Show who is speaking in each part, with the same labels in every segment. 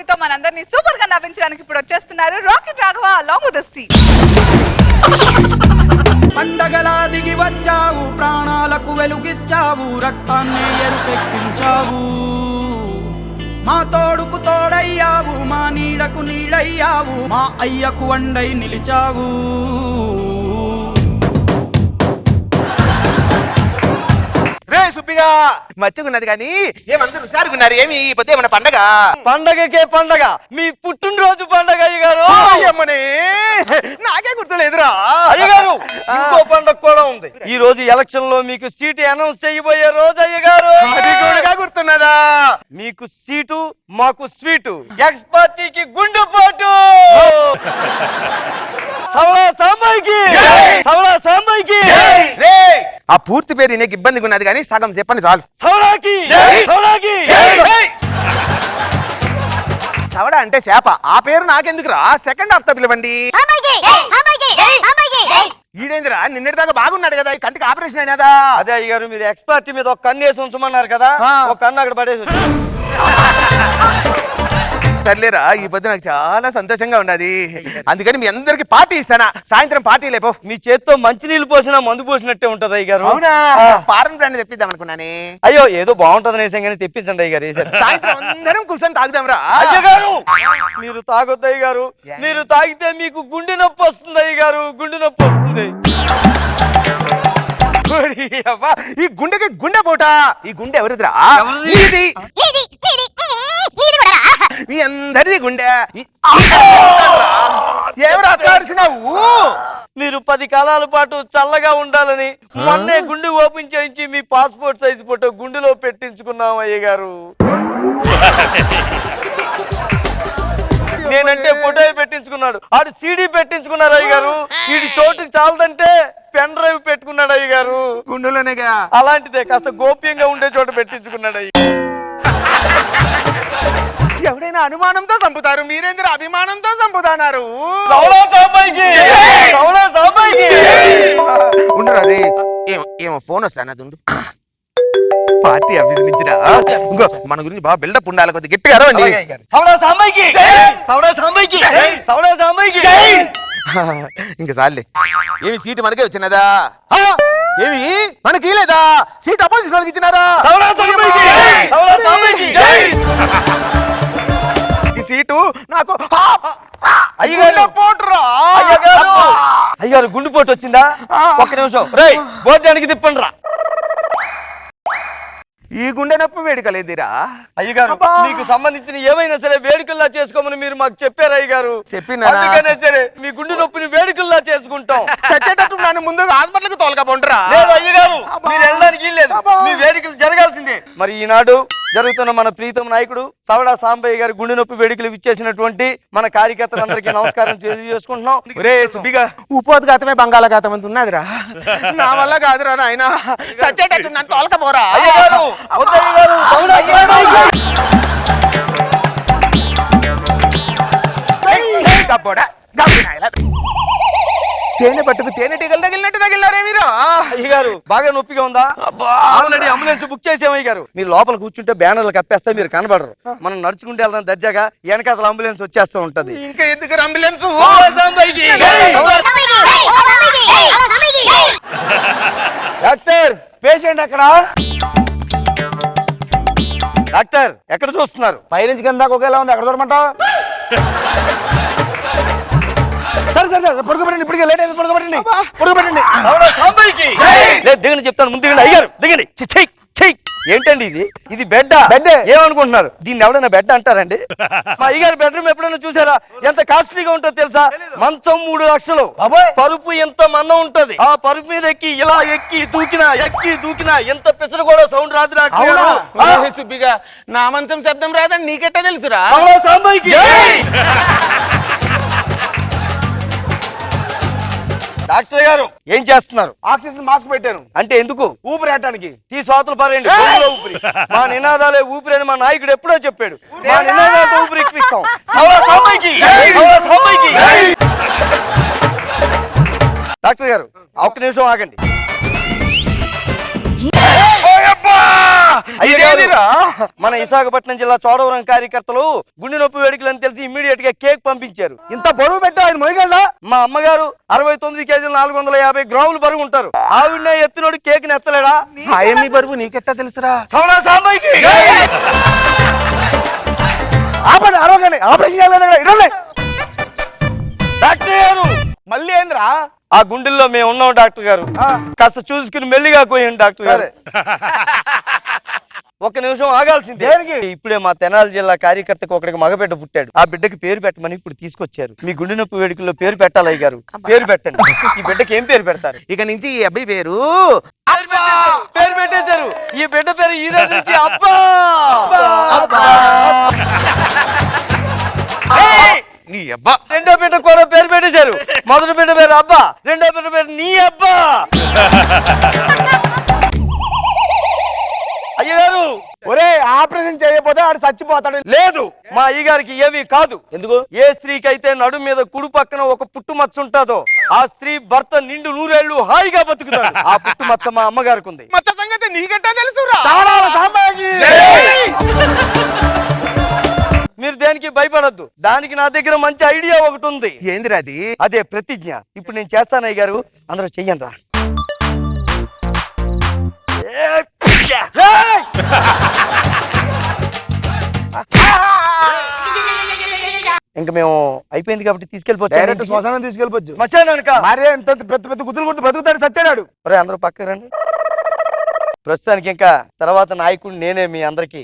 Speaker 1: కామెడీతో మనందరినీ సూపర్ గా నవ్వించడానికి ఇప్పుడు వచ్చేస్తున్నారు rocket Raghava along with the
Speaker 2: పండగలా దిగి వచ్చావు, ప్రాణాలకు వెలుగిచ్చావు, రక్తాన్ని ఎరుపెక్కించావు. మా తోడుకు తోడయ్యావు, మా నీడకు నీడయ్యావు, మా అయ్యకు వండై నిలిచావు.
Speaker 3: రే సుబ్బిగా మచ్చుకున్నది కానీ ఏమందరూ హుషారుగున్నారు. ఏమి ఈ పొద్దు ఏమన్నా పండగ?
Speaker 4: పండగకే పండగ, మీ పుట్టినరోజు పండగ అయ్యగారు.
Speaker 3: అమ్మనే నాకే గుర్తులేదురా
Speaker 4: అయ్యగారు. ఇంకో పండగ కూడా ఉంది. ఈ రోజు ఎలక్షన్ లో మీకు సీటు అనౌన్స్ చేయబోయే రోజు అయ్యగారు.
Speaker 3: అది కూడా గుర్తున్నదా?
Speaker 4: మీకు సీటు మాకు స్వీటు, ఎక్స్ పార్టీకి గుండెపోటు. సవరా సాంబాయికి, సవరా సాంబాయికి.
Speaker 3: రే ఆ పూర్తి పేరు నీకు ఇబ్బందిగా ఉన్నది కానీ సగం చెప్పండి చాలు.
Speaker 4: సవరాకి, సవరాకి.
Speaker 3: చవడ అంటే చేప, ఆ పేరు నాకెందుకురా? సెకండ్ హాఫ్ తో పిలవండి. ఈడేంద్రా నిన్నటి దాకా బాగున్నాడు కదా, కంటికి ఆపరేషన్ అయినదా?
Speaker 4: అదే అయ్యగారు, మీరు ఎక్స్ పార్టీ మీద ఒక కన్ను వేసి ఉంచమన్నారు కదా, ఒక కన్ను అక్కడ పడేసి.
Speaker 3: సర్లేరా, ఈ పొద్దు నాకు చాలా సంతోషంగా ఉన్నది. అందుకని మీ అందరికి పార్టీ ఇస్తానా? సాయంత్రం పార్టీ లేపో.
Speaker 4: మీ చేత్తో మంచి నీళ్ళు పోసినా మందు పోసినట్టే ఉంటది అయ్యగారు.
Speaker 3: అవునా? ఫారెన్ బ్రాండ్ తెప్పిద్దాం అనుకున్నానే.
Speaker 4: అయ్యో ఏదో బాగుంటది నేసం కానీ తెప్పించండి అయ్యగారు.
Speaker 3: సాయంత్రం అందరం కూర్చొని తాగుదాం రా.
Speaker 4: అయ్యగారు మీరు తాగొద్దు అయ్యగారు. మీరు తాగితే మీకు గుండె నొప్పి వస్తుంది అయ్యగారు, గుండె నొప్పి వస్తుంది.
Speaker 3: ఈ గుండెకి గుండె పోటా? ఈ గుండె ఎవరిదిరా? మీ అందరిది గుండె. ఎవరు అట్లాడిసినావు?
Speaker 4: మీరు 10 కాలాల పాటు చల్లగా ఉండాలని మొన్నే గుండె ఓపెన్ చేయించి మీ పాస్పోర్ట్ సైజు ఫోటో గుండెలో పెట్టించుకున్నాం అయ్యగారు. నేనంటే ఫోటో పెట్టించుకున్నాడు, ఆడు సీడీ పెట్టించుకున్నారు అయ్యగారు. వీడి చోటుకి చాలదంటే పెన్ డ్రైవ్ పెట్టుకున్నాడు అయ్యగారు
Speaker 3: గుండెలోనేగా.
Speaker 4: అలాంటిదే కాస్త గోప్యంగా ఉండే చోట పెట్టించుకున్నాడు అయ్య.
Speaker 3: ఎవడైనా అనుమానంతో చంపుతారు, మీరేంద్ర అభిమానంతో చంపుతాన్నారు. ఉండరా రే, ఏమో ఫోన్ వస్తానా దుండు. పార్టీ ఆఫీస్ నుంచి ఇంకో మన గురించి బాగా బిల్డప్ ఉండాలి, కొద్దిగా గట్టిగా అరవండి. ఇంకా చాలే. ఏమి సీటు మనకే వచ్చినదా? ఏమి మనకి లేదా? సీట్ అపోజిషన్ వాళ్ళకి ఇచ్చినారా? ఈ సీటు నాకు
Speaker 4: అయ్యారు. గుండెపోటు వచ్చిందా? ఒక్క నిమిషం రే, బోర్డానికి తిప్పండి రా.
Speaker 3: ఈ గుండె నొప్పి వేడుకలేదురా
Speaker 4: అయ్యగారు. మీకు సంబంధించిన ఏమైనా సరే వేడుకల్లా చేసుకోమని మీరు మాకు చెప్పారు అయ్యగారు.
Speaker 3: చెప్పినా
Speaker 4: సరే మీ గుండె నొప్పిని వేడుకల్లా చేసుకుంటాం.
Speaker 3: చచ్చేటట్టు నన్ను ముందు హాస్పిటల్కి తోలకపోండిరా.
Speaker 4: లేదు అయ్యగారు, మీరు వెళ్ళడానికి లేదు, మీ వేడుకలు జరగాల్సిందే. మరి ఈనాడు జరుగుతున్న మన ప్రీతం నాయకుడు సవడా సాంబయ్య గారి గుండె నొప్పి వేడుకలు ఇచ్చేసినటువంటి మన కార్యకర్తలందరికీ నమస్కారం తెలియజేసుకుంటున్నాం.
Speaker 3: ఉపోద్ఘాతమే బంగాళాఘాతం అంత ఉన్నదిరా, నా వల్ల కాదురా నాయన. చచ్చేటట్టు నన్ను తోలకపోరా. తేనె పట్టుకు తేనెటీగలు తగిలినట్టు తగిలినారే మీరు.
Speaker 4: అయ్యగారు బాగా నొప్పిగా ఉందా? ఆల్రెడీ అంబులెన్స్ బుక్ చేసాం అయ్యగారు. మీరు లోపల కూర్చుంటే బ్యానర్లు కప్పేస్తే మీరు కనబడరు. మనం నడుచుకుంటే వెళ్దాం దర్జాగా, వెనకాతల అంబులెన్స్ వచ్చేస్తూ ఉంటది.
Speaker 3: ఇంకా ఎందుకు అంబులెన్స్?
Speaker 4: డాక్టర్ పేషెంట్ ఎక్కడ? డాక్టర్ ఎక్కడ చూస్తున్నారు?
Speaker 3: పైనుంచి కింద ఒకేలా ఉంది, ఎక్కడ చూడమంటావు? సరే సరే సరే పడుకోబెట్టండి, ఇప్పటికే లేట్ అయింది. పడుకోబెట్టండి పడుకోబెట్టండి.
Speaker 4: దిగండి చెప్తాను, ముందు దిగండి అయ్యారు, దిగండి. ఏంటండి ఇది? ఇది బెడ్ ఏమనుకుంటున్నారు? దీన్ని ఎవడైనా బెడ్ అంటారండి? మా అయ్యగారి బెడ్రూమ్ ఎప్పుడైనా చూసారా? ఎంత కాస్ట్లీగా ఉంటుందో తెలుసా? మంచం 3 లక్షలు, పరుపు ఎంత మన్నం ఉంటది. ఆ పరుపు మీద ఇలా ఎక్కి దూకినా ఎంత పెసరు కూడా సౌండ్ రాదు.
Speaker 3: సుబ్బిగా నా మంచం శబ్దం రాదని నీకెట్టా తెలుసురా?
Speaker 4: డాక్టర్ గారు ఏం చేస్తున్నారు?
Speaker 3: ఆక్సిజన్ మాస్క్ పెట్టాను.
Speaker 4: అంటే ఎందుకు?
Speaker 3: ఊపిరేయడానికి.
Speaker 4: తీసుకోతలు పారేయండి. ఊపిరి మా నినాదాలే ఊపిరి అని మా నాయకుడు ఎప్పుడో చెప్పాడు. మా నినాదాలతో ఊపిరి ఎక్కిస్తాం. డాక్టర్ గారు ఒక్క నిమిషం ఆగండి.
Speaker 3: ఇదేందిరా?
Speaker 4: మన విశాఖపట్నం జిల్లా చోడవరం కార్యకర్తలు గుండె నొప్పి వేడుకలు అని తెలిసి ఇమ్మీడియట్ గా కేక్ పంపించారు.
Speaker 5: ఇంత బరువు పెట్టా ఆయన మొయ్యగలరా?
Speaker 4: మా అమ్మగారు 69 కేజీలు 450 గ్రాములు బరువు ఉంటారు. ఆవిడ ఎత్తినోడు కేక్ నెత్తలేడా?
Speaker 3: ఆయమ్మి బరువు నీకెట్టా తెలుసురా?
Speaker 4: సౌనా సాంబాయికి
Speaker 5: ఆపండి, అరవకండి. ఆపరేషన్ చేయాలి కదా, ఇవ్వండి.
Speaker 4: డాక్టర్ గారు
Speaker 5: మళ్ళీ ఏందిరా?
Speaker 4: ఆ గుండెల్లో మేము ఉన్నాం డాక్టర్ గారు. కాస్త చూసుకుని మెల్లిగా పోయండి డాక్టర్ గారు. ఒక్క నిమిషం ఆగాల్సిందే. ఇప్పుడే మా తెనాలి జిల్లా కార్యకర్తకు ఒకడికి మగబిడ్డ పుట్టాడు. ఆ బిడ్డకి పేరు పెట్టమని ఇప్పుడు తీసుకొచ్చారు. మీ గుండె నొప్పి వేడుకల్లో పేరు పెట్టాలి అయ్య గారు. పేరు పెట్టండి. ఈ బిడ్డకి ఏం పేరు పెడతారు?
Speaker 3: ఇక నుంచి ఈ అబ్బాయి పేరు
Speaker 4: పేరు పెట్టేశారు. ఈ బిడ్డ పేరు ఈ రోజు నుంచి అబ్బా.
Speaker 3: నీ అబ్బా.
Speaker 4: రెండో బిడ్డ కూడా పేరు పెట్టేశారు. మొదటి బిడ్డ పేరు అబ్బా, రెండో బిడ్డ పేరు నీ అబ్బా. అయ్యగారు
Speaker 5: ఒరే, ఆపరేషన్ చేయకపోతే ఆడు చచ్చిపోతాడు.
Speaker 4: లేదు, మా అయ్యగారికి ఏమీ కాదు. ఎందుకు? ఏ స్త్రీకి అయితే నడు మీద కుడి పక్కన ఒక పుట్టు మచ్చ ఉంటుందో ఆ స్త్రీ భర్త నిండు 100 ఏళ్ళు హాయిగా బతుకుతాడు. ఆ పుట్టు మచ్చ మా అమ్మగారికి ఉంది.
Speaker 3: మచ్చ సంగతి నీకెట్టా తెలుసురా?
Speaker 4: మీరు దేనికి భయపడద్దు. దానికి నా దగ్గర మంచి ఐడియా ఒకటి ఉంది.
Speaker 3: ఏందిరా అది?
Speaker 4: అదే ప్రతిజ్ఞ. ఇప్పుడు నేను చేస్తాను అయ్య గారు, అందరూ చెయ్యండి రా. ఇంకా మేము అయిపోయింది కాబట్టి
Speaker 5: డైరెక్ట్
Speaker 4: తీసుకెళ్ళిపోవచ్చు.
Speaker 5: శ్మశానం తీసుకెళ్ళిపోవచ్చు.
Speaker 4: మచానక
Speaker 5: మరే ఎంత పెద్ద పెద్ద గుద్దులు కొట్టి బతుకుతాడు, చచ్చాడు.
Speaker 4: ఒరే అందరూ పక్క రండి. ప్రస్తుతానికి ఇంకా తర్వాత నాయకుడు నేనే మీ అందరికి.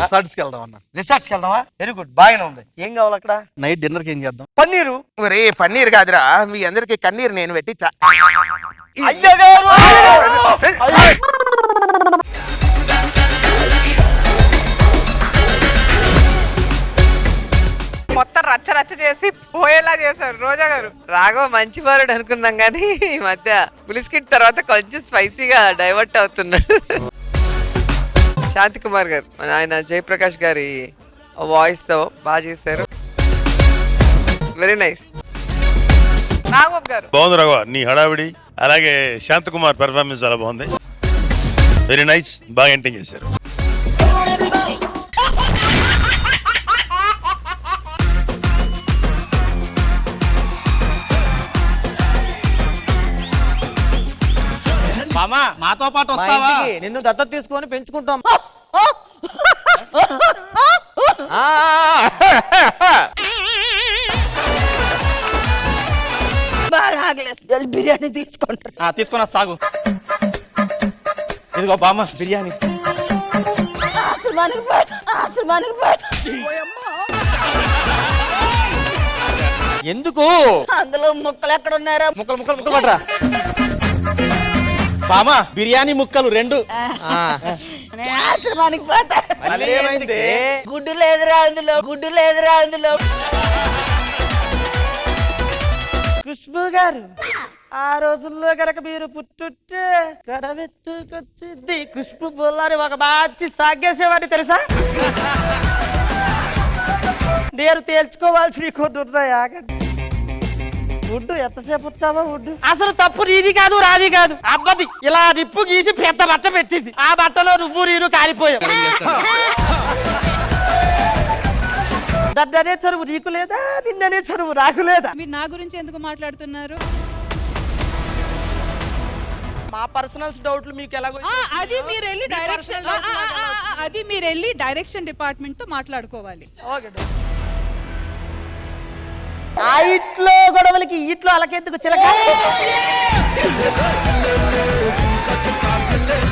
Speaker 5: రిసార్ట్స్కి వెళ్దాం అన్న.
Speaker 4: రిసార్ట్స్కి వెళ్దామా? వెరీ గుడ్, బాగానే ఉంది. ఏం కావాలి అక్కడ?
Speaker 5: నైట్ డిన్నర్కి ఏం చేద్దాం?
Speaker 4: పన్నీరు.
Speaker 3: ఒరే పన్నీర్ కాదురా, మీ అందరికి కన్నీరు నేను పెట్టించా.
Speaker 4: అయ్యగారు
Speaker 1: మొత్తం రచ్చ రచ్చ చేసి పోయేలా చేశారు రోజా గారు.
Speaker 6: రాఘవ మంచి వారుడు అనుకున్నాం కానీ ఈ మధ్య పులిస్కిట్ తర్వాత కొంచెం స్పైసీగా డైవర్ట్ అవుతున్నాడు. శాంతి కుమార్ గారు, ఆయన జయప్రకాష్ గారి వాయిస్ తో బాగా చేశారు. Very nice.
Speaker 1: నాగబాబు గారు
Speaker 7: బాగుంది రాఘవ, నీ హడావిడి అలాగే శాంతకుమార్ పెర్ఫార్మెన్స్ చాలా బాగుంది. వెరీ నైస్, బాగా ఎంటైన్ చేశారు.
Speaker 8: మామా మాతో పాటు వస్తావా?
Speaker 9: నిన్ను దత్తత తీసుకొని పెంచుకుంటాం.
Speaker 8: బిర్యానీ తీసుకున్నా సాగు. ఇదిగో బామ్మ బిర్యానీ.
Speaker 9: ఎందుకు?
Speaker 8: అందులో ముక్కలు ఎక్కడ ఉన్నారా?
Speaker 9: ముక్కలు ముక్కలు ముక్కలు పట్టరా.
Speaker 8: బామ్మ బిర్యానీ ముక్కలు 2. గుడ్డు లేదురా అందులో, గుడ్డు లేదురా అందులో.
Speaker 9: ఖుష్బు గారు, ఆ రోజుల్లో గనక మీరు పుట్టుంటే గడవెత్తుకొచ్చింది ఖుష్బు బొల్లారి ఒక మంచి సాగేసేవాడి తెలుసా? నేను తేల్చుకోవాల్సి కొన్ని ఉన్నాయి. ఆగండి. ఉడ్డు ఎంతసేపు ఉంటావా? ఉడ్డు అసలు తప్పు నీది కాదు, రాది కాదు, అబ్బది. ఇలా నిప్పు గీసి పెద్ద బట్ట పెట్టింది. ఆ బట్టలో నువ్వు నేను కాలిపోయావు. దడ్డనే చరువు నీకు లేదా, నిన్ననే చరువు నాకు లేదా?
Speaker 10: మీరు నా గురించి ఎందుకు మాట్లాడుతున్నారు?
Speaker 9: మా పర్సనల్స్ డౌట్లు మీకు ఎలాగో
Speaker 10: అది మీరు వెళ్ళి డైరెక్షన్ డిపార్ట్మెంట్ తో మాట్లాడుకోవాలి.
Speaker 9: ఆ ఇంట్లో గొడవలకి ఇంట్లో అలకెందుకు చిలక?